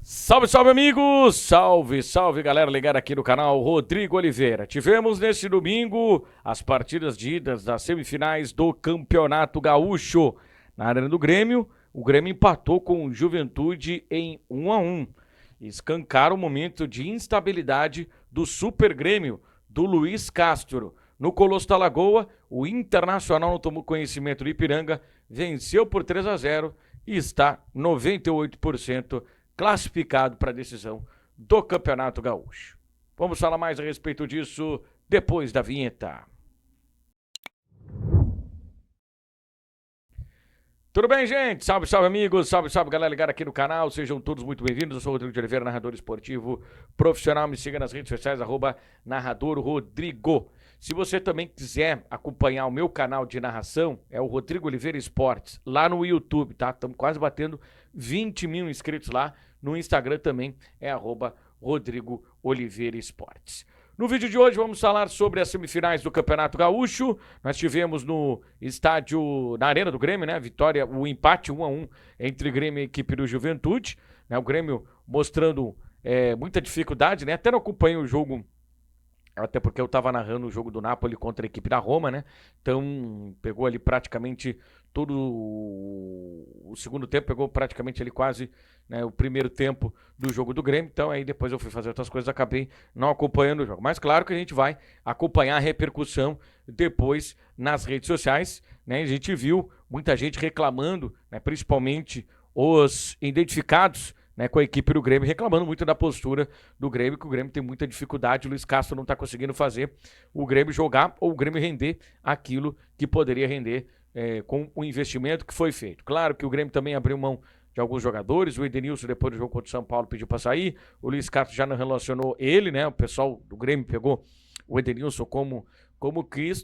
Salve, salve amigos! Salve, salve galera ligada aqui no canal Rodrigo Oliveira. Tivemos neste domingo as partidas de idas das semifinais do Campeonato Gaúcho. Na Arena do Grêmio, o Grêmio empatou com o Juventude em 1-1. Escancaram o momento de instabilidade do Super Grêmio, do Luiz Castro. No Colosso da Lagoa, o Internacional não tomou conhecimento do Ipiranga, venceu por 3-0 e está 98% classificado para a decisão do Campeonato Gaúcho. Vamos falar mais a respeito disso depois da vinheta. Tudo bem, gente? Salve, salve, amigos. Salve, salve, galera ligada aqui no canal. Sejam todos muito bem-vindos. Eu sou o Rodrigo de Oliveira, narrador esportivo profissional. Me siga nas redes sociais, @narradorrodrigo. Se você também quiser acompanhar o meu canal de narração, é o Rodrigo Oliveira Esportes, lá no YouTube, tá? Estamos quase batendo 20 mil inscritos lá. No Instagram também é @Rodrigo Oliveira Esportes. No vídeo de hoje vamos falar sobre as semifinais do Campeonato Gaúcho. Nós tivemos no estádio, na Arena do Grêmio, né? Vitória, o empate 1-1 entre Grêmio e equipe do Juventude. Né? O Grêmio mostrando muita dificuldade, né? Até não acompanhei o jogo, até porque eu estava narrando o jogo do Napoli contra a equipe da Roma, né? Então, pegou ali praticamente todo o segundo tempo, pegou praticamente ali quase, né, o primeiro tempo do jogo do Grêmio. Então, aí depois eu fui fazer outras coisas, acabei não acompanhando o jogo. Mas claro que a gente vai acompanhar a repercussão depois nas redes sociais, né? A gente viu muita gente reclamando, né, principalmente os identificados, né, com a equipe do Grêmio, reclamando muito da postura do Grêmio, que o Grêmio tem muita dificuldade, o Luiz Castro não está conseguindo fazer o Grêmio jogar ou o Grêmio render aquilo que poderia render com o investimento que foi feito. Claro que o Grêmio também abriu mão de alguns jogadores, o Edenilson depois do jogo contra o São Paulo pediu para sair, o Luiz Castro já não relacionou ele, né, o pessoal do Grêmio pegou o Edenilson como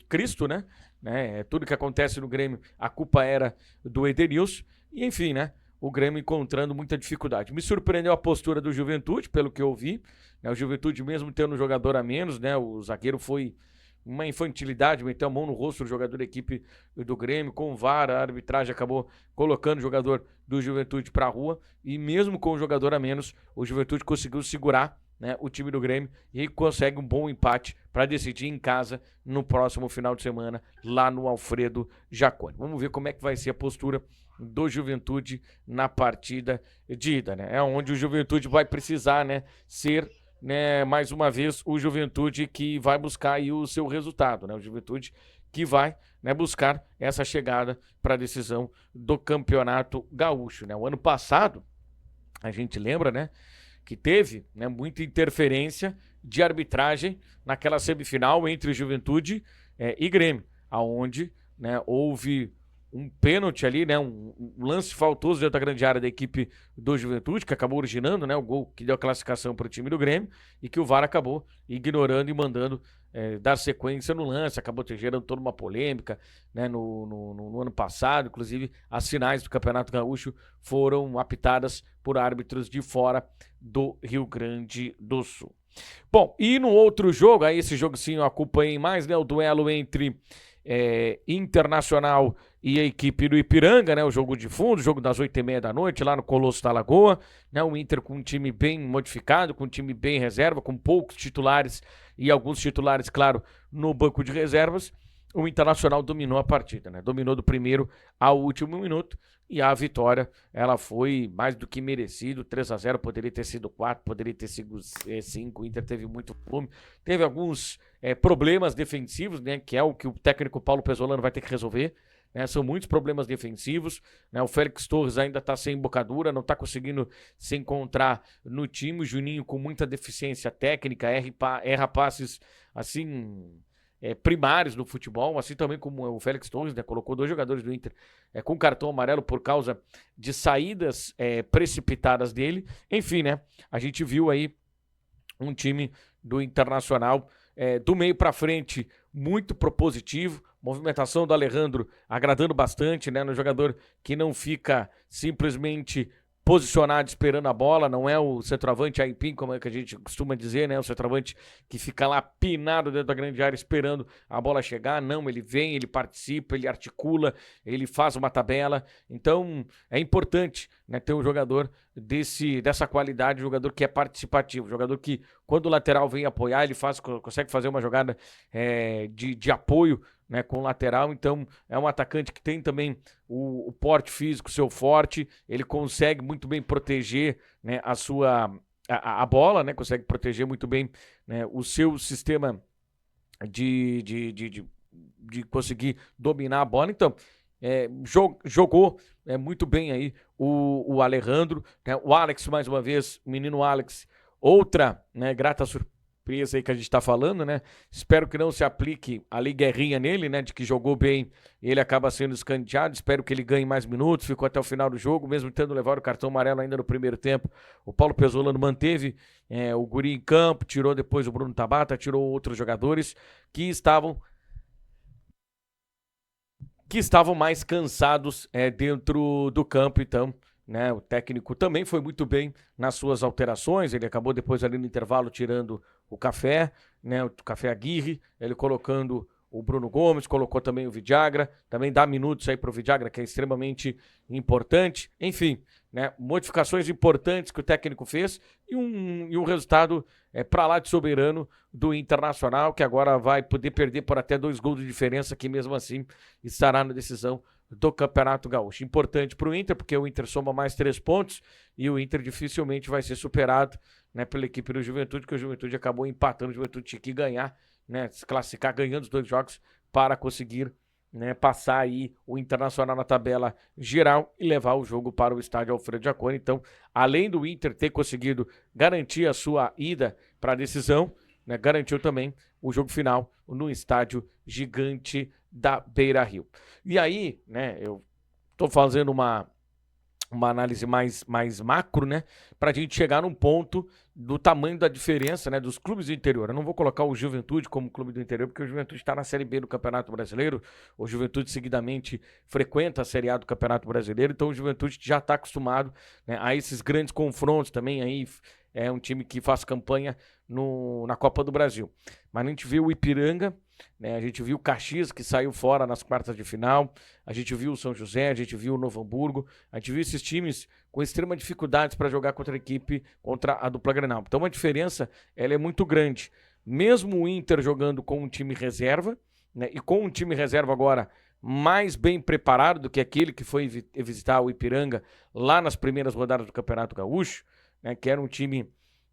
Cristo, né, tudo que acontece no Grêmio, a culpa era do Edenilson, e enfim, né, o Grêmio encontrando muita dificuldade. Me surpreendeu a postura do Juventude, pelo que eu vi, né? O Juventude, mesmo tendo um jogador a menos, né? O zagueiro foi uma infantilidade, meteu a mão no rosto do jogador da equipe do Grêmio, com o VAR, a arbitragem acabou colocando o jogador do Juventude para a rua, e mesmo com o jogador a menos, o Juventude conseguiu segurar, né, o time do Grêmio, e consegue um bom empate para decidir em casa no próximo final de semana, lá no Alfredo Jaconi. Vamos ver como é que vai ser a postura do Juventude na partida de ida, né? É onde o Juventude vai precisar, né, ser, né, mais uma vez o Juventude que vai buscar aí o seu resultado, né? O Juventude que vai, né, buscar essa chegada para a decisão do Campeonato Gaúcho, né? O ano passado, a gente lembra, né, que teve, né, muita interferência de arbitragem naquela semifinal entre Juventude e Grêmio, aonde, né, houve um pênalti ali, né, um lance faltoso dentro da grande área da equipe do Juventude, que acabou originando, né, o gol que deu a classificação para o time do Grêmio, e que o VAR acabou ignorando e mandando dar sequência no lance, acabou gerando toda uma polêmica, né, no ano passado. Inclusive as finais do Campeonato Gaúcho foram apitadas por árbitros de fora do Rio Grande do Sul. Bom, e no outro jogo, aí esse jogo sim eu acompanhei mais, né, o duelo entre Internacional e a equipe do Ipiranga, né? O jogo de fundo, o jogo das 8h30 da noite, lá no Colosso da Lagoa, né? O Inter com um time bem modificado, com um time bem reserva, com poucos titulares e alguns titulares, claro, no banco de reservas. O Internacional dominou a partida, né? Dominou do primeiro ao último minuto, e a vitória, ela foi mais do que merecido. 3-0, poderia ter sido 4, poderia ter sido 5. O Inter teve muito volume, teve alguns problemas defensivos, né? Que é o que o técnico Paulo Pesolano vai ter que resolver. São muitos problemas defensivos, né? O Félix Torres ainda está sem embocadura, não está conseguindo se encontrar no time. O Juninho com muita deficiência técnica, erra passes assim primários no futebol, assim também como o Félix Torres, né? Colocou 2 jogadores do Inter com cartão amarelo por causa de saídas precipitadas dele. Enfim, né? A gente viu aí um time do Internacional do meio para frente muito propositivo, movimentação do Alejandro agradando bastante, né, no jogador que não fica simplesmente posicionado esperando a bola, não é o centroavante aipim, como é que a gente costuma dizer, né? O centroavante que fica lá pinado dentro da grande área esperando a bola chegar. Não, ele vem, ele participa, ele articula, ele faz uma tabela. Então, é importante, né, ter um jogador dessa qualidade, um jogador que é participativo, um jogador que, quando o lateral vem apoiar, ele consegue fazer uma jogada de apoio, né, com o lateral. Então é um atacante que tem também o porte físico, seu forte, ele consegue muito bem proteger, né, a bola, né, consegue proteger muito bem, né, o seu sistema de conseguir dominar a bola. Então jogou muito bem aí o Alejandro, né, o Alex mais uma vez, o menino Alex, outra, né, grata surpresa aí que a gente tá falando, né? Espero que não se aplique ali guerrinha nele, né? De que jogou bem e ele acaba sendo escanteado. Espero que ele ganhe mais minutos. Ficou até o final do jogo, mesmo tendo levado o cartão amarelo ainda no primeiro tempo. O Paulo Pezzolano manteve o guri em campo, tirou depois o Bruno Tabata, tirou outros jogadores que estavam mais cansados dentro do campo. Então, né, o técnico também foi muito bem nas suas alterações. Ele acabou depois ali no intervalo tirando o Café, né, o Café Aguirre, ele colocando o Bruno Gomes, colocou também o Vidagra, também dá minutos aí pro Vidagra, que é extremamente importante. Enfim, né, modificações importantes que o técnico fez e um resultado para lá de soberano do Internacional, que agora vai poder perder por até 2 gols de diferença, que mesmo assim estará na decisão do Campeonato Gaúcho. Importante para o Inter, porque o Inter soma mais 3 pontos e o Inter dificilmente vai ser superado, né, pela equipe do Juventude, que o Juventude acabou empatando. O Juventude tinha que ganhar, né, se classificar ganhando os 2 jogos para conseguir, né, passar aí o Internacional na tabela geral e levar o jogo para o estádio Alfredo Jaconi. Então, além do Inter ter conseguido garantir a sua ida para a decisão, né, garantiu também o jogo final no estádio gigante da Beira-Rio. E aí, né, eu tô fazendo uma análise mais macro, né, pra gente chegar num ponto do tamanho da diferença, né, dos clubes do interior. Eu não vou colocar o Juventude como clube do interior, porque o Juventude está na Série B do Campeonato Brasileiro, o Juventude seguidamente frequenta a Série A do Campeonato Brasileiro, então o Juventude já está acostumado, né, a esses grandes confrontos também. Aí é um time que faz campanha na Copa do Brasil. Mas a gente viu o Ipiranga, né, a gente viu o Caxias, que saiu fora nas quartas de final, a gente viu o São José, a gente viu o Novo Hamburgo, a gente viu esses times com extrema dificuldade para jogar contra a equipe, contra a dupla Grenal. Então a diferença ela é muito grande. Mesmo o Inter jogando com um time reserva, né, e com um time reserva agora mais bem preparado do que aquele que foi visitar o Ipiranga lá nas primeiras rodadas do Campeonato Gaúcho, né, que era um time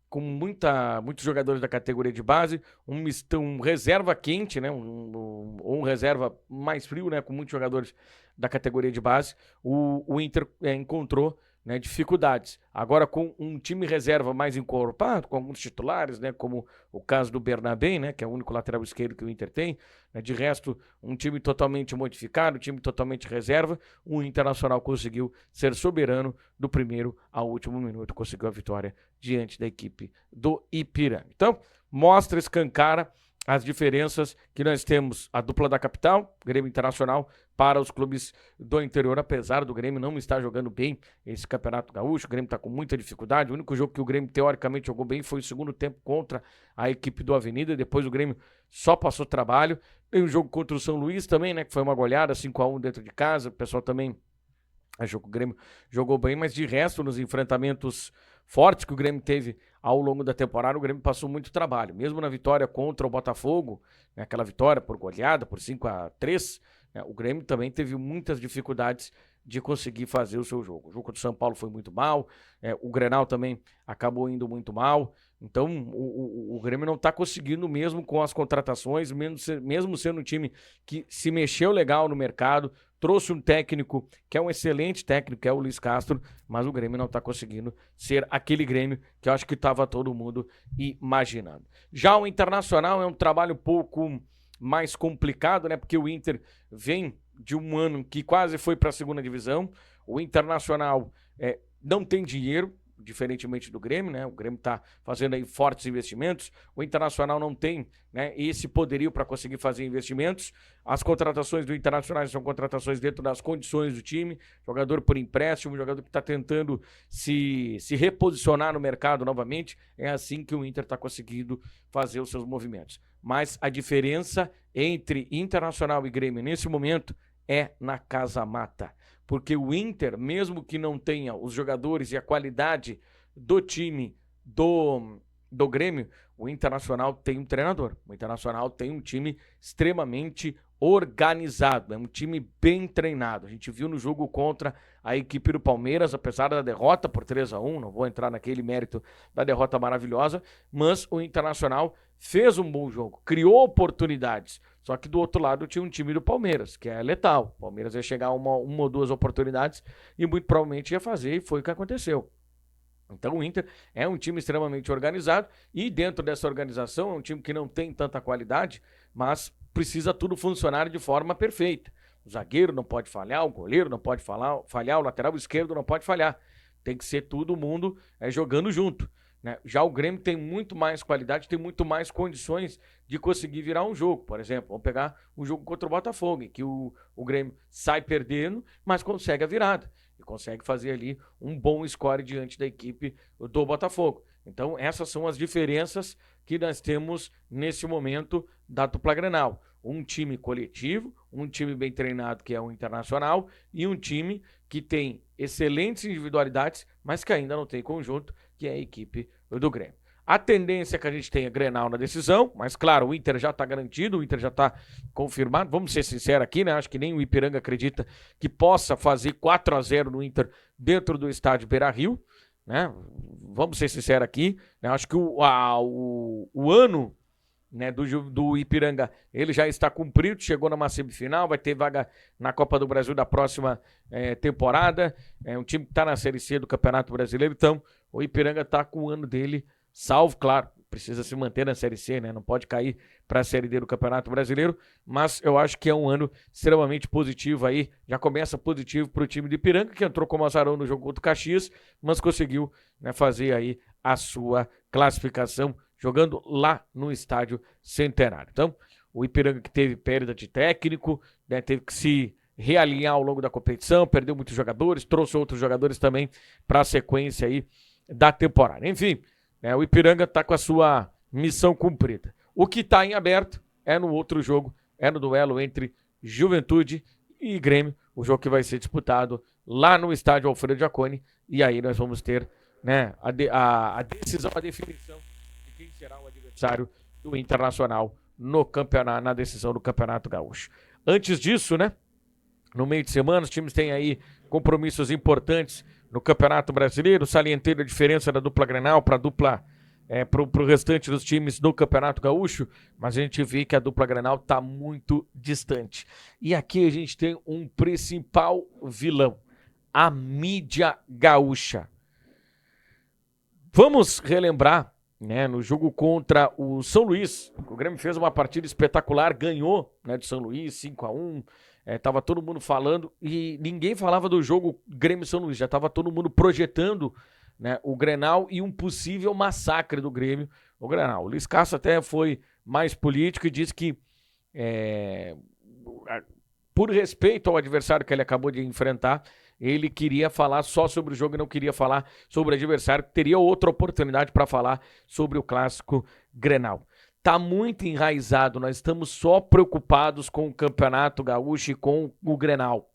com muitos jogadores da categoria de base, um reserva quente, né, um reserva mais frio, né, com muitos jogadores da categoria de base. O Inter encontrou, né, dificuldades. Agora, com um time reserva mais encorpado, com alguns titulares, né, como o caso do Bernabé, né, que é o único lateral esquerdo que o Inter tem, né, de resto, um time totalmente modificado, um time totalmente reserva. O Internacional conseguiu ser soberano do primeiro ao último minuto, conseguiu a vitória diante da equipe do Ipiranga. Então, mostra, escancara as diferenças que nós temos, a dupla da capital, Grêmio Internacional, para os clubes do interior, apesar do Grêmio não estar jogando bem esse Campeonato Gaúcho. O Grêmio está com muita dificuldade. O único jogo que o Grêmio teoricamente jogou bem foi o segundo tempo contra a equipe do Avenida. Depois o Grêmio só passou trabalho. Tem um jogo contra o São Luís também, né, que foi uma goleada, 5-1 dentro de casa. O pessoal também achou que o Grêmio jogou bem, mas de resto, nos enfrentamentos fortes que o Grêmio teve ao longo da temporada, o Grêmio passou muito trabalho. Mesmo na vitória contra o Botafogo, né, aquela vitória por goleada, por 5-3, né, o Grêmio também teve muitas dificuldades de conseguir fazer o seu jogo. O jogo contra o São Paulo foi muito mal, o Grenal também acabou indo muito mal. Então o Grêmio não está conseguindo, mesmo com as contratações, mesmo sendo um time que se mexeu legal no mercado, trouxe um técnico que é um excelente técnico, que é o Luiz Castro, mas o Grêmio não está conseguindo ser aquele Grêmio que eu acho que estava todo mundo imaginando. Já o Internacional é um trabalho um pouco mais complicado, né? Porque o Inter vem de um ano que quase foi para a segunda divisão. O Internacional não tem dinheiro, diferentemente do Grêmio, né? O Grêmio está fazendo aí fortes investimentos, o Internacional não tem, né, esse poderio para conseguir fazer investimentos. As contratações do Internacional são contratações dentro das condições do time, jogador por empréstimo, jogador que está tentando se reposicionar no mercado novamente. É assim que o Inter está conseguindo fazer os seus movimentos. Mas a diferença entre Internacional e Grêmio nesse momento é na casa mata. Porque o Inter, mesmo que não tenha os jogadores e a qualidade do time do Grêmio, o Internacional tem um treinador. O Internacional tem um time extremamente organizado, é um time bem treinado. A gente viu no jogo contra a equipe do Palmeiras, apesar da derrota por 3-1, não vou entrar naquele mérito da derrota maravilhosa, mas o Internacional fez um bom jogo, criou oportunidades. Só que do outro lado tinha um time do Palmeiras, que é letal. O Palmeiras ia chegar uma ou duas oportunidades e muito provavelmente ia fazer, e foi o que aconteceu. Então o Inter é um time extremamente organizado e dentro dessa organização é um time que não tem tanta qualidade, mas precisa tudo funcionar de forma perfeita. O zagueiro não pode falhar, o goleiro não pode falhar, o lateral esquerdo não pode falhar. Tem que ser todo mundo jogando junto. Né? Já o Grêmio tem muito mais qualidade, tem muito mais condições de conseguir virar um jogo. Por exemplo, vamos pegar um jogo contra o Botafogo, em que o Grêmio sai perdendo, mas consegue a virada. E consegue fazer ali um bom score diante da equipe do Botafogo. Então, essas são as diferenças que nós temos nesse momento da dupla Grenal. Um time coletivo, um time bem treinado, que é o Internacional, e um time que tem excelentes individualidades, mas que ainda não tem conjunto, que é a equipe do Grêmio. A tendência é que a gente tenha Grenal na decisão, mas claro, o Inter já está garantido, o Inter já está confirmado. Vamos ser sinceros aqui, né? Acho que nem o Ipiranga acredita que possa fazer 4-0 no Inter dentro do estádio Beira-Rio, né? Vamos ser sinceros aqui, né? Acho que o ano, né, do Ipiranga, ele já está cumprido, chegou numa semifinal, vai ter vaga na Copa do Brasil da próxima temporada. É um time que está na Série C do Campeonato Brasileiro, então o Ipiranga está com o ano dele salvo, claro, precisa se manter na Série C, né? Não pode cair para a Série D do Campeonato Brasileiro, mas eu acho que é um ano extremamente positivo aí, já começa positivo para o time de Ipiranga, que entrou como azarão no jogo contra o Caxias, mas conseguiu, né, fazer aí a sua classificação, jogando lá no Estádio Centenário. Então, o Ipiranga que teve perda de técnico, né, teve que se realinhar ao longo da competição, perdeu muitos jogadores, trouxe outros jogadores também para a sequência aí da temporada. Enfim, o Ipiranga está com a sua missão cumprida. O que está em aberto é no outro jogo, é no duelo entre Juventude e Grêmio, o jogo que vai ser disputado lá no estádio Alfredo Jaconi, e aí nós vamos ter, né, a decisão, a definição de quem será o adversário do Internacional no campeonato, na decisão do Campeonato Gaúcho. Antes disso, né, no meio de semana, os times têm aí compromissos importantes no Campeonato Brasileiro, salientando a diferença da dupla Grenal para a dupla para o restante dos times do Campeonato Gaúcho, mas a gente vê que a dupla Grenal está muito distante. E aqui a gente tem um principal vilão, a mídia gaúcha. Vamos relembrar, né, no jogo contra o São Luís, o Grêmio fez uma partida espetacular, ganhou, né, de São Luís 5-1, tava todo mundo falando e ninguém falava do jogo Grêmio-São Luís, já tava todo mundo projetando, né, o Grenal e um possível massacre do Grêmio, o Grenal. O Luiz Castro até foi mais político e disse que por respeito ao adversário que ele acabou de enfrentar, ele queria falar só sobre o jogo e não queria falar sobre o adversário, que teria outra oportunidade para falar sobre o clássico Grenal. Tá muito enraizado, nós estamos só preocupados com o Campeonato Gaúcho e com o Grenal.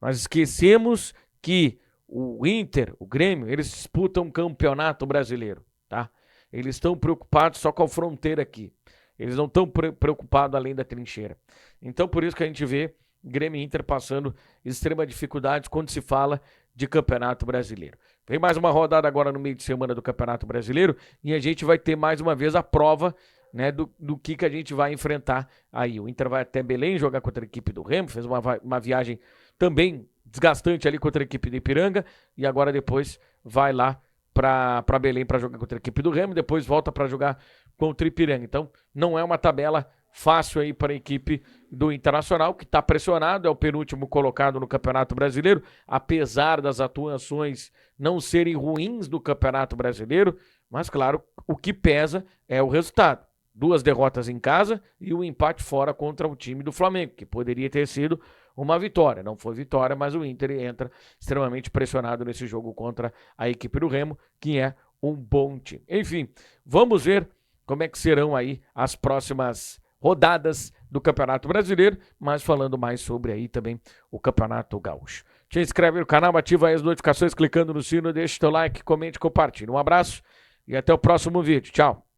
Nós esquecemos que o Inter, o Grêmio, eles disputam um campeonato brasileiro, tá? Eles estão preocupados só com a fronteira aqui. Eles não estão preocupados além da trincheira. Então, por isso que a gente vê Grêmio e Inter passando extrema dificuldade quando se fala de Campeonato Brasileiro. Tem mais uma rodada agora no meio de semana do Campeonato Brasileiro e a gente vai ter mais uma vez a prova, né, do que a gente vai enfrentar aí. O Inter vai até Belém jogar contra a equipe do Remo, fez uma viagem também desgastante ali contra a equipe do Ipiranga e agora depois vai lá para Belém para jogar contra a equipe do Remo, depois volta para jogar contra o Ipiranga. Então não é uma tabela fácil aí para a equipe do Internacional, que está pressionado, é o penúltimo colocado no Campeonato Brasileiro, apesar das atuações não serem ruins do Campeonato Brasileiro, mas claro, o que pesa é o resultado. 2 derrotas em casa e um empate fora contra o time do Flamengo, que poderia ter sido uma vitória. Não foi vitória, mas o Inter entra extremamente pressionado nesse jogo contra a equipe do Remo, que é um bom time. Enfim, vamos ver como é que serão aí as próximas rodadas do Campeonato Brasileiro, mas falando mais sobre aí também o Campeonato Gaúcho. Te inscreve no canal, ativa aí as notificações clicando no sino, deixa o teu like, comente, compartilha. Um abraço e até o próximo vídeo. Tchau!